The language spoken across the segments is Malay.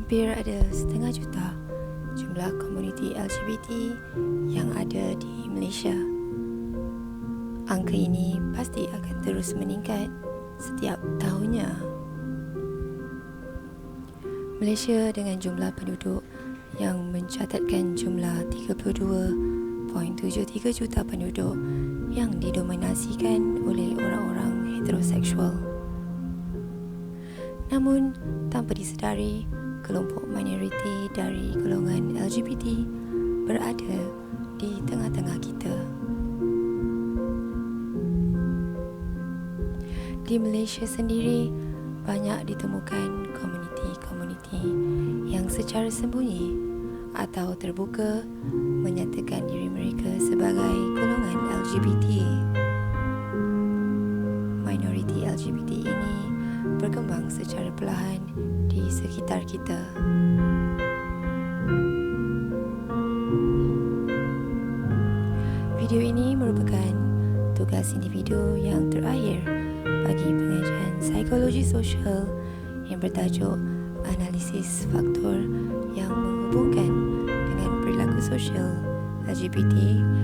Hampir ada 1/2 juta jumlah komuniti LGBT yang ada di Malaysia. Angka ini pasti akan terus meningkat setiap tahunnya. Malaysia dengan jumlah penduduk yang mencatatkan jumlah 32.73 juta penduduk yang didominasikan oleh orang-orang heteroseksual. Namun, tanpa disedari, kelompok minoriti dari golongan LGBT berada di tengah-tengah kita. Di Malaysia sendiri, banyak ditemukan komuniti-komuniti yang secara sembunyi atau terbuka menyatakan diri mereka sebagai golongan LGBT. Minoriti LGBT ini berkembang secara perlahan di sekitar kita. Video ini merupakan tugas individu yang terakhir bagi pengajian psikologi sosial yang bertajuk analisis faktor yang menghubungkan dengan perilaku sosial LGBT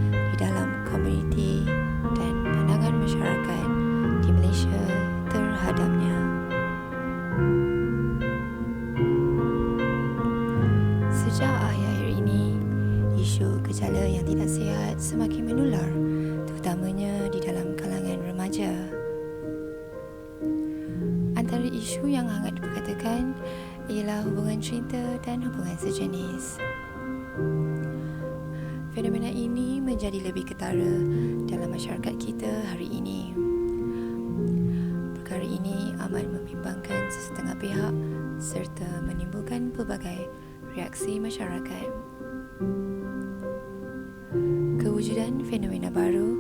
di dalam komuniti dan pandangan masyarakat di Malaysia terhadapnya. Sejak akhir-akhir ini, isu gejala yang tidak sihat semakin menular, terutamanya di dalam kalangan remaja. Antara isu yang hangat diperkatakan ialah hubungan cinta dan hubungan sejenis. Fenomena ini menjadi lebih ketara dalam masyarakat kita hari ini. Perkara ini amat membimbangkan sesetengah pihak serta menimbulkan pelbagai reaksi masyarakat. Kewujudan fenomena baru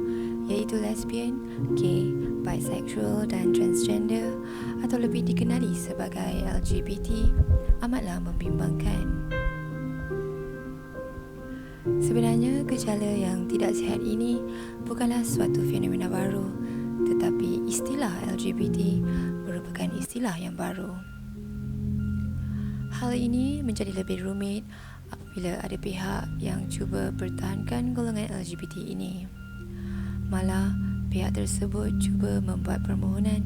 iaitu lesbian, gay, bisexual dan transgender atau lebih dikenali sebagai LGBT amatlah membimbangkan. Sebenarnya gejala yang tidak sihat ini bukanlah suatu fenomena baru, tetapi istilah LGBT merupakan istilah yang baru. Hal ini menjadi lebih rumit apabila ada pihak yang cuba pertahankan golongan LGBT ini. Malah, pihak tersebut cuba membuat permohonan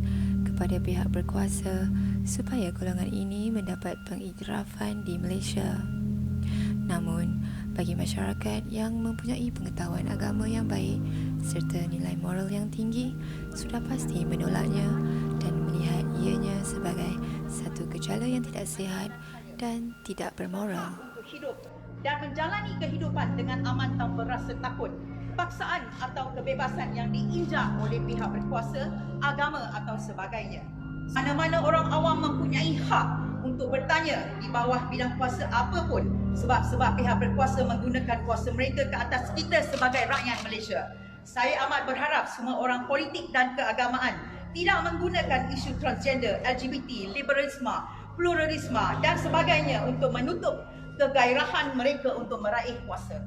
kepada pihak berkuasa supaya golongan ini mendapat pengiktirafan di Malaysia. Namun, bagi masyarakat yang mempunyai pengetahuan agama yang baik serta nilai moral yang tinggi, sudah pasti menolaknya dan melihat ianya sebagai satu gejala yang tidak sihat dan tidak bermoral. Hidup dan menjalani kehidupan dengan aman tanpa rasa takut, paksaan atau kebebasan yang diinjak oleh pihak berkuasa, agama atau sebagainya. Mana-mana orang awam mempunyai hak untuk bertanya di bawah bidang kuasa apapun sebab pihak berkuasa menggunakan kuasa mereka ke atas kita sebagai rakyat Malaysia. Saya amat berharap semua orang politik dan keagamaan tidak menggunakan isu transgender, LGBT, liberalisme, pluralisme dan sebagainya untuk menutup kegairahan mereka untuk meraih kuasa.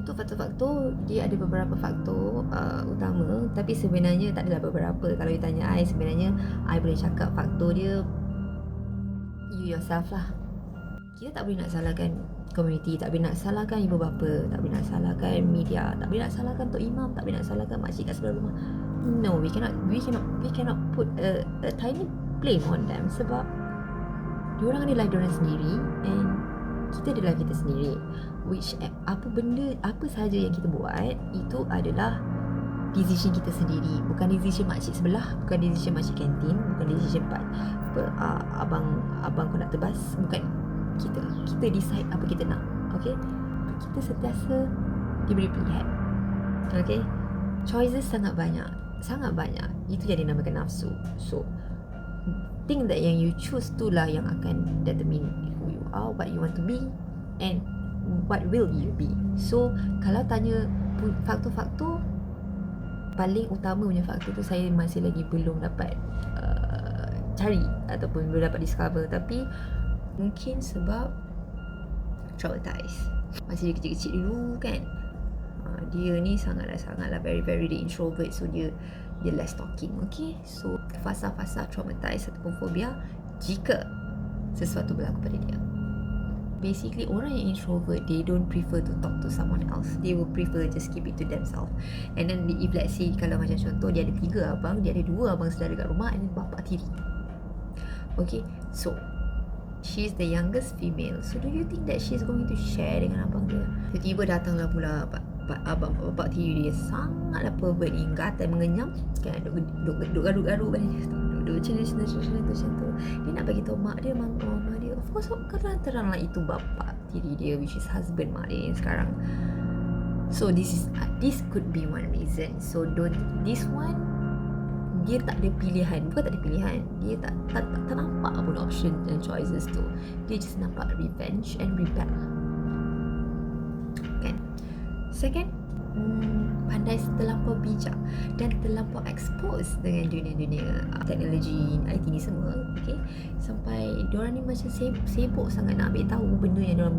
Untuk faktor-faktor, dia ada beberapa faktor utama, tapi sebenarnya tak adalah beberapa. Kalau you tanya I, sebenarnya I boleh cakap faktor dia you yourself lah. Kita tak boleh nak salahkan komuniti, tak boleh nak salahkan ibu bapa, tak boleh nak salahkan media, tak boleh nak salahkan tok imam, tak boleh nak salahkan makcik kat sebelah rumah. No, we cannot put a tiny blame on them sebab diorang ada life diorang sendiri and kita ada life kita sendiri. Which apa sahaja yang kita buat itu adalah decision kita sendiri, bukan decision makcik sebelah, bukan decision makcik kantin, bukan decision abang kau nak tebas, bukan. Kita decide apa kita nak. Okay, kita sentiasa diberi pilihan. Okay, choices sangat banyak. Itu yang dinamakan nafsu. So think that yang you choose tu lah yang akan determine who you are, what you want to be and what will you be. So kalau tanya faktor-faktor, paling utama punya faktor tu saya masih lagi belum dapat cari ataupun belum dapat discover. Tapi mungkin sebab traumatized. Masa dia kecil-kecil dulu kan, dia ni sangatlah very the introvert. So dia less talking. Okay, so fasa-fasa traumatized ataupun fobia jika sesuatu berlaku pada dia. Basically, orang yang introvert, they don't prefer to talk to someone else. They will prefer just keep it to themselves. And then if let's say, kalau macam contoh, dia ada 3 abang, dia ada 2 abang saudara kat rumah, and then bapak tiri. Okay, so she's the youngest female. So do you think that she's going to share dengan abang dia? Tiba-tiba datanglah pula bapak tiri dia, sangatlah pervert, ingatan mengenyam kan, duk garuk-garuk badan dia, duk macam tu. Dia nak bagi tahu mak dia, mama dia. Of course terang lah itu bapak tiri dia, which is husband mak dia yang sekarang. So this could be one reason. So this one, dia tak ada pilihan. Bukan tak ada pilihan, dia tak nampak pun option and choices tu. Dia just nampak revenge and rebel kan. Second, pandai terlampau bijak dan terlampau expose dengan dunia-dunia teknologi IT ni semua. Okay, sampai diorang ni macam sibuk sangat nak ambil tahu benda yang diorang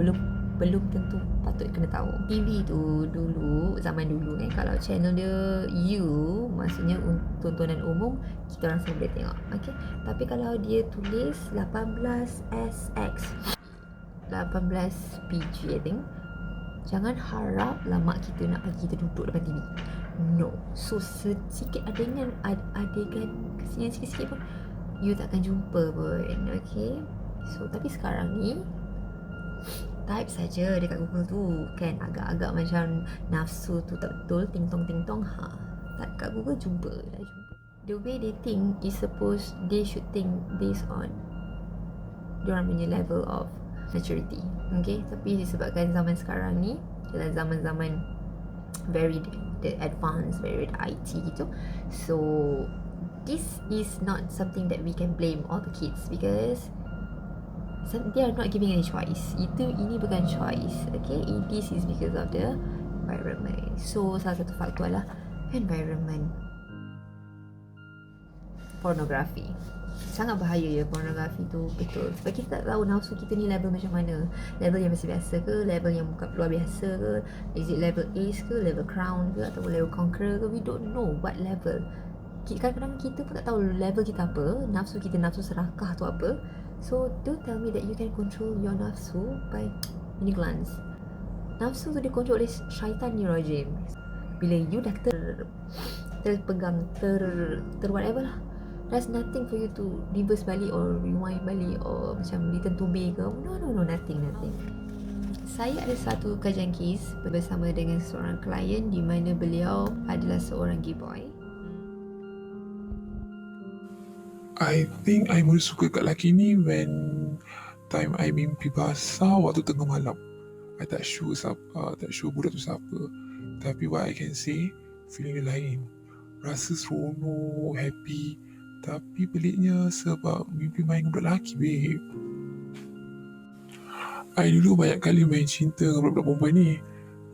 belum tentu patut kena tahu. TV tu dulu, zaman dulu kan, kalau channel dia U, maksudnya tontonan umum, kita orang semua boleh tengok. Okay, tapi kalau dia tulis 18SX, 18PG I think, jangan harap lah mak kita nak bagi kita duduk depan TV. No. So sedikit adegan kesian sikit-sikit pun you takkan jumpa pun. Okay, so tapi sekarang ni type saja dekat Google tu kan, agak-agak macam nafsu tu tak betul, ting-tong tak, kat Google dah jumpa. The way they think is supposed, they should think based on diorang punya level of maturity. Okay, tapi disebabkan zaman sekarang ni adalah zaman-zaman very advanced, very IT gitu, so this is not something that we can blame all the kids, because they are not giving any choice. Ini bukan choice. Okay, this is because of the environment. So salah satu faktor adalah environment. Pornografi, sangat bahaya ya pornografi tu, betul. Sebab kita tak tahu nafsu kita ni level macam mana. Level yang biasa ke, level yang bukan luar biasa ke, is it level ace ke, level crown ke, atau level conqueror ke, we don't know what level. Kadang-kadang kita pun tak tahu level kita apa, nafsu kita, nafsu serakah tu apa. So don't tell me that you can control your nafsu by any glance. Nafsu tu dikontrol oleh syaitan ni rajim. Bila you dah terpegang, whatever lah, there's nothing for you to reverse balik or rewind balik or macam return to be ke. No, nothing. Saya ada satu kajian kes bersama dengan seorang klien di mana beliau adalah seorang gay boy. I think I mula suka kat lelaki ni when time I mimpi basah waktu tengah malam. I tak sure siapa, tak sure budak tu siapa. Tapi what I can say, feeling dia lain. Rasa seronok, happy. Tapi peliknya sebab mimpi main dengan budak lelaki, babe. I dulu banyak kali main cinta dengan budak-budak perempuan ni.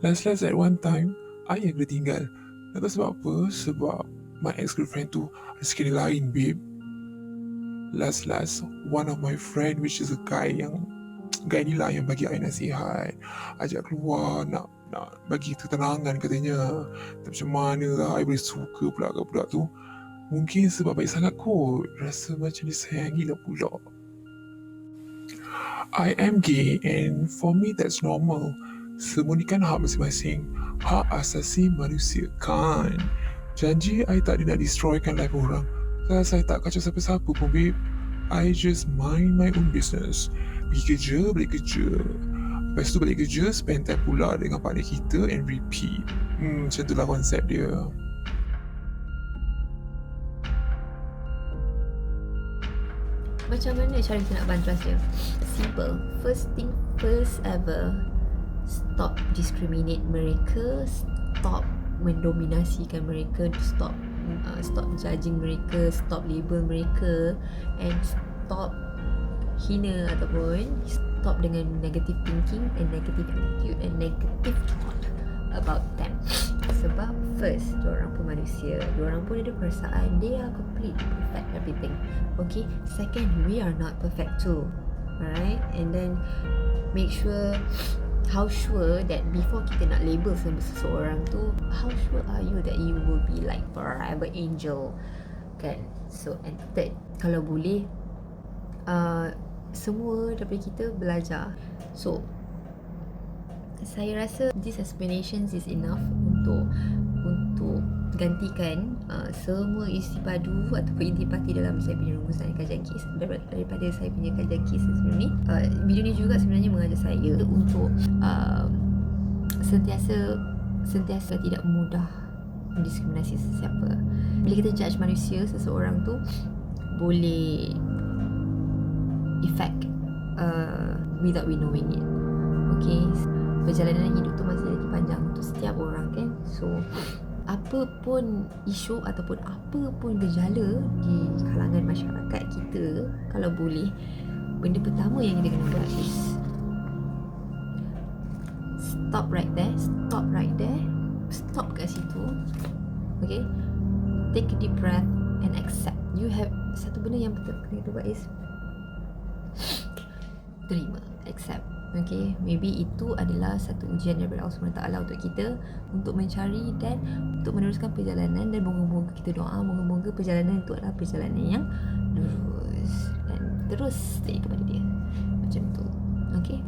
Last at one time, I yang kena tinggal. Tak tahu sebab apa, sebab my ex-girlfriend tu ada sekali lain, babe. Last, one of my friend, which is a guy ni lah yang bagi I nasihat, ajak keluar, nak bagi ketenangan katanya. Tak macam mana lah I boleh suka pula kat budak tu. Mungkin sebab baik sangat kot, rasa macam disayangi lah pula. I am gay and for me that's normal. Semua ni kan hak masing-masing, hak asasi manusia kan. Janji I tak ada nak destroykan life orang. Saya tak kacau siapa-siapa pun, babe. I just mind my own business. Pergi kerja, balik kerja. Lepas tu balik kerja, spend time pula dengan partner kita and repeat. Macam tu lah konsep dia. Macam mana cara kita nak bantras dia? Simple. First thing first ever, stop discriminate mereka, stop mendominasikan mereka, stop judging mereka, stop label mereka, and stop hina ataupun stop dengan negative thinking and negative attitude and negative thought about them. Sebab first, diorang pun manusia, diorang pun ada perasaan, they are complete, perfect everything. Okay, second, we are not perfect too. Alright, and then make sure how sure that before kita nak label seseorang tu, how sure are you that you will be like forever angel kan? So and third, kalau boleh semua daripada kita belajar. So saya rasa this explanations is enough untuk gantikan semua isi padu ataupun intipati dalam saya punya rumusan kajian kes daripada saya punya kajian kes sebelum ni. Video ni juga sebenarnya mengajar saya untuk sentiasa tidak mudah mendiskriminasi sesiapa. Bila kita judge manusia, seseorang tu boleh effect without we knowing it. Okay, perjalanan hidup tu masih lagi panjang untuk setiap orang kan. So apa pun isu ataupun apa pun gejala di kalangan masyarakat kita, kalau boleh, benda pertama yang kita kena buat is stop right there, stop kat situ. Okay, take a deep breath and accept. You have satu benda yang betul kena kita buat is terima, accept. Okay, maybe itu adalah satu ujian daripada Allah SWT untuk kita, untuk mencari dan untuk meneruskan perjalanan. Dan moga-moga kita doa, moga-moga perjalanan itu adalah perjalanan yang lurus dan terus stay kepada dia macam tu. Okay,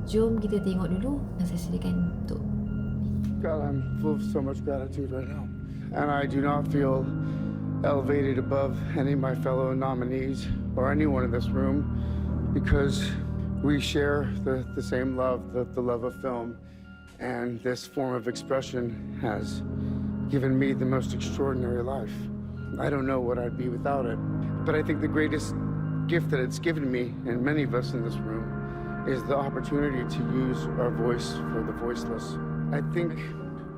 jom kita tengok dulu yang saya sediakan untuk God, I'm full of so much gratitude right now, and I do not feel elevated above any of my fellow nominees or anyone in this room, because we share the same love, the love of film, and this form of expression has given me the most extraordinary life. I don't know what I'd be without it, but I think the greatest gift that it's given me, and many of us in this room, is the opportunity to use our voice for the voiceless. I think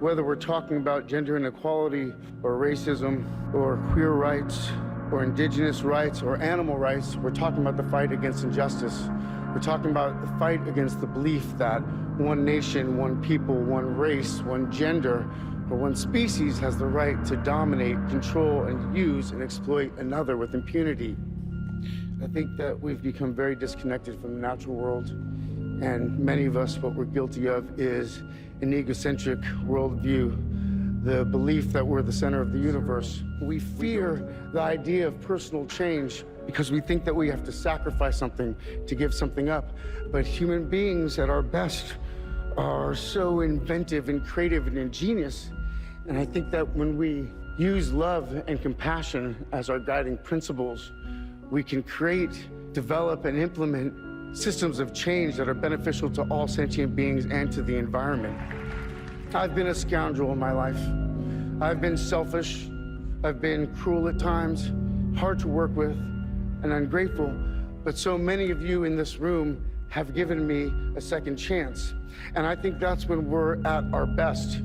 whether we're talking about gender inequality or racism or queer rights or indigenous rights or animal rights, we're talking about the fight against injustice. We're talking about the fight against the belief that one nation, one people, one race, one gender, or one species has the right to dominate, control, and use and exploit another with impunity. I think that we've become very disconnected from the natural world, and many of us, what we're guilty of is an egocentric worldview, the belief that we're the center of the universe. We fear the idea of personal change because we think that we have to sacrifice something to give something up. But human beings at our best are so inventive and creative and ingenious. And I think that when we use love and compassion as our guiding principles, we can create, develop, and implement systems of change that are beneficial to all sentient beings and to the environment. I've been a scoundrel in my life. I've been selfish. I've been cruel at times, hard to work with, and ungrateful, but so many of you in this room have given me a second chance. And I think that's when we're at our best,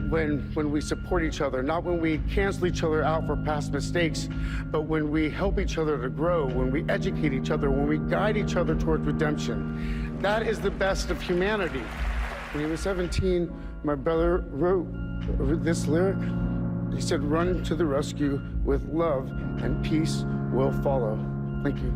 when we support each other, not when we cancel each other out for past mistakes, but when we help each other to grow, when we educate each other, when we guide each other towards redemption. That is the best of humanity. When he was 17, my brother wrote this lyric. He said, "Run to the rescue with love and peace will follow." Thank you.